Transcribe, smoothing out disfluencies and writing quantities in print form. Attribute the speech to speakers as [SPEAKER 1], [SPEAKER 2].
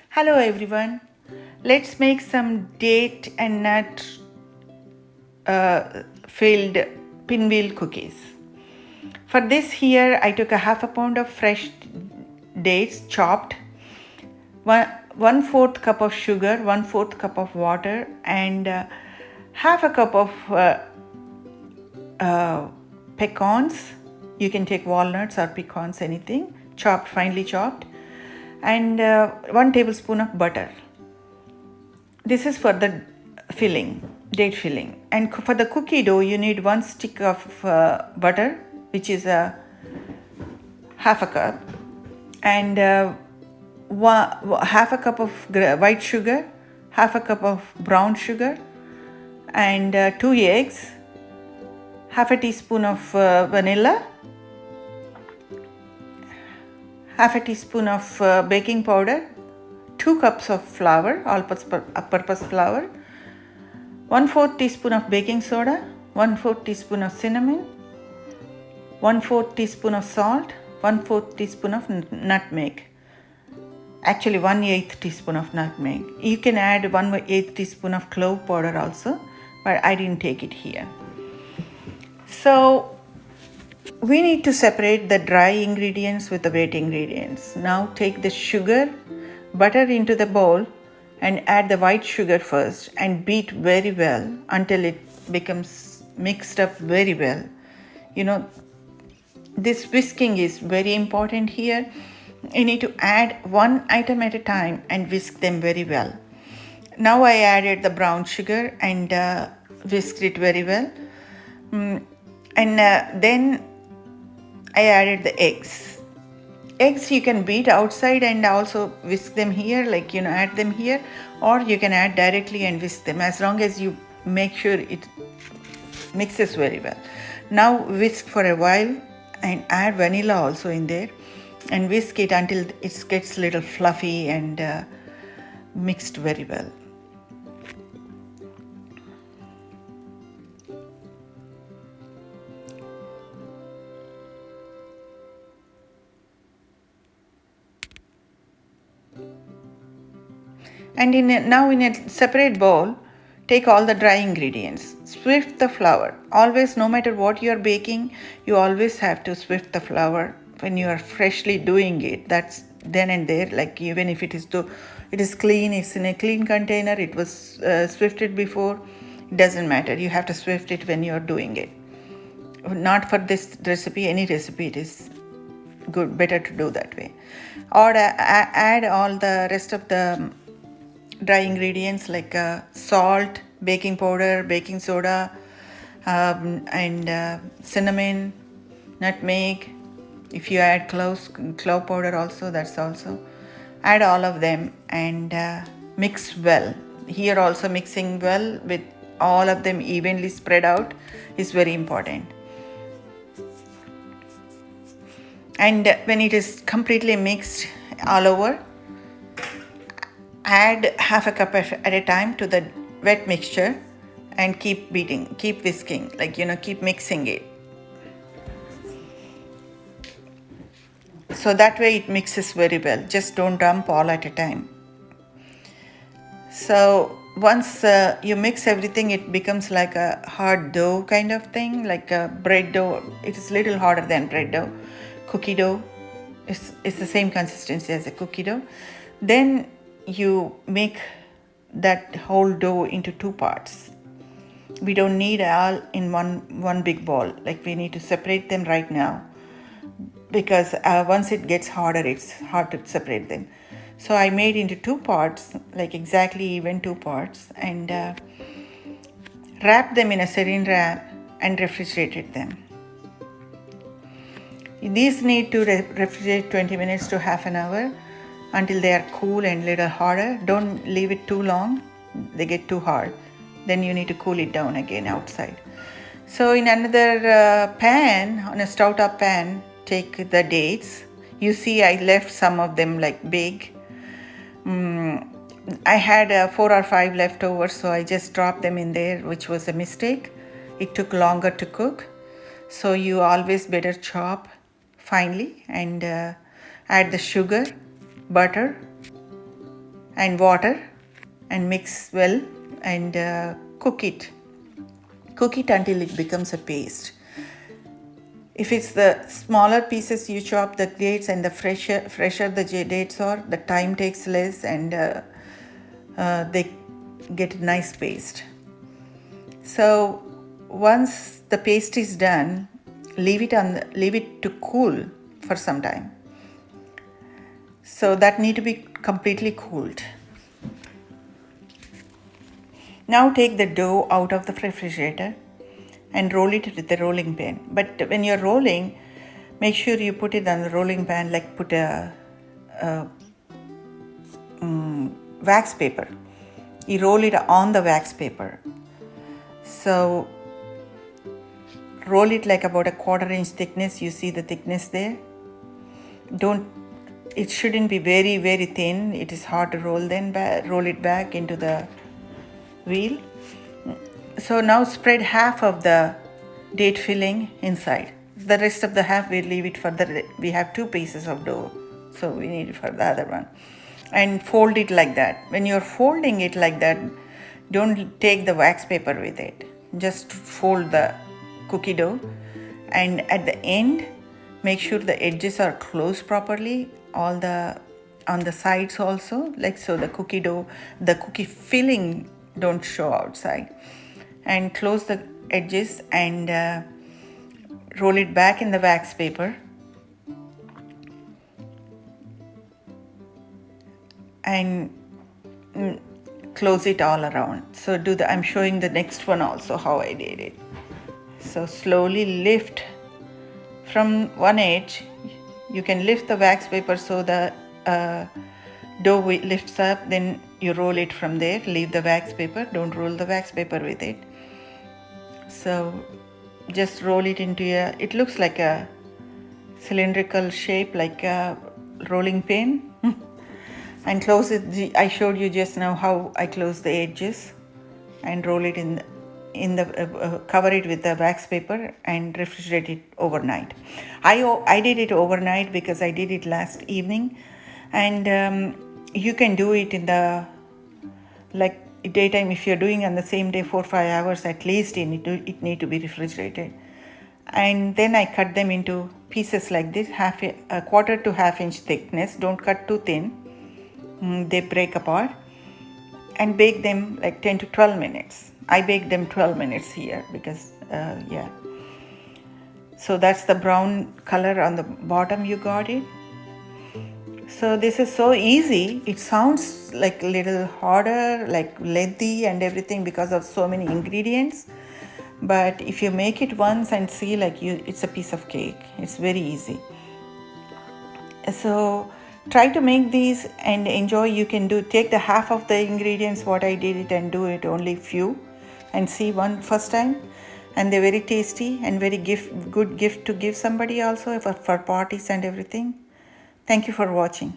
[SPEAKER 1] Hello everyone. Let's make some date and nut filled pinwheel cookies. For this here I took a half a pound of fresh dates chopped, one fourth cup of sugar, 1/4 cup of water, and half a cup of pecans. You can take walnuts or pecans, anything, chopped, finely chopped, and 1 tablespoon of butter. This is for the filling, date filling. And for the cookie dough, you need 1 stick of butter, which is a half a cup, and half a cup of white sugar, half a cup of brown sugar, and 2 eggs, half a teaspoon of vanilla, half a teaspoon of baking powder, 2 cups of flour, all-purpose flour, 1/4 teaspoon of baking soda, 1/4 teaspoon of cinnamon, 1/4 teaspoon of salt, 1/4 teaspoon of nutmeg. Actually, 1/8 teaspoon of nutmeg. You can add 1/8 teaspoon of clove powder also, but I didn't take it here. So we need to separate the dry ingredients with the wet ingredients. Now take the sugar, butter into the bowl and add the white sugar first and beat very well until it becomes mixed up very well. This whisking is very important here. You need to add one item at a time and whisk them very well. Now I added the brown sugar and whisked it very well. And then I added the eggs. Eggs you can beat outside and also whisk them here, add them here, or you can add directly and whisk them, as long as you make sure it mixes very well. Now whisk for a while and add vanilla also in there and whisk it until it gets a little fluffy and mixed very well. And now in a separate bowl, take all the dry ingredients. Swift the flour. Always, no matter what you are baking, you always have to swift the flour when you are freshly doing it. That's then and there. Like even if it is clean, it's in a clean container, it was swifted before. It doesn't matter. You have to swift it when you are doing it. Not for this recipe. Any recipe, it is good. Better to do that way. Or add all the rest of the dry ingredients like salt, baking powder, baking soda, and cinnamon, nutmeg. If you add clove powder also, that's also. Add all of them and mix well. Here also mixing well with all of them evenly spread out is very important. And when it is completely mixed all over, add half a cup at a time to the wet mixture and keep beating, keep whisking, keep mixing it. So that way it mixes very well. Just don't dump all at a time. So once you mix everything, it becomes like a hard dough kind of thing, like a bread dough. It is a little harder than bread dough. Cookie dough is the same consistency as a cookie dough. Then you make that whole dough into 2 parts. We don't need all in one big ball. We need to separate them right now because once it gets harder, it's hard to separate them. So I made into 2 parts, exactly even 2 parts, and wrapped them in a saran wrap and refrigerated them. These need to refrigerate 20 minutes to half an hour until they are cool and little harder. Don't leave it too long. They get too hard. Then you need to cool it down again outside. So in another pan, on a stout up pan, take the dates. You see I left some of them big. I had 4 or 5 leftovers, so I just dropped them in there, which was a mistake. It took longer to cook. So you always better chop finely and add the sugar, butter, and water and mix well and cook it. Cook it until it becomes a paste. If it's the smaller pieces you chop the dates, and the fresher the dates are, the time takes less and they get a nice paste. So once the paste is done, leave it to cool for some time. So that need to be completely cooled. Now take the dough out of the refrigerator and roll it with the rolling pin. But when you're rolling, make sure you put it on the rolling pan, like put a wax paper. You roll it on the wax paper. So roll it like about a 1/4 inch thickness. You see the thickness there. It shouldn't be very, very thin. It is hard to roll. Then roll it back into the wheel. So now spread half of the date filling inside. The rest of the half we leave it for we have 2 pieces of dough, so we need it for the other one. And fold it like that. When you're folding it like that, don't take the wax paper with it. Just fold the cookie dough, and at the end, make sure the edges are closed properly, on the sides also, like so the cookie filling don't show outside. And close the edges and roll it back in the wax paper and close it all around. So I'm showing the next one also how I did it. So slowly lift from one edge. You can lift the wax paper so the dough lifts up, then you roll it from there. Leave the wax paper, don't roll the wax paper with it. So just roll it into it looks like a cylindrical shape, like a rolling pin. And close it. I showed you just now how I close the edges and roll it cover it with the wax paper and refrigerate it overnight. I did it overnight because I did it last evening, and you can do it in the daytime. If you're doing on the same day 4-5 hours at least, it need to be refrigerated. And then I cut them into pieces like this, a 1/4 to 1/2 inch thickness. Don't cut too thin, they break apart. And bake them like 10 to 12 minutes. I baked them 12 minutes here because so that's the brown color on the bottom. You got it. So this is so easy. It sounds like a little harder, like lengthy and everything because of so many ingredients. But if you make it once and see, it's a piece of cake. It's very easy. So try to make these and enjoy. You can take the half of the ingredients what I did it and do it only few and see one first time, and they're very tasty and very good gift to give somebody also for parties and everything. Thank you for watching.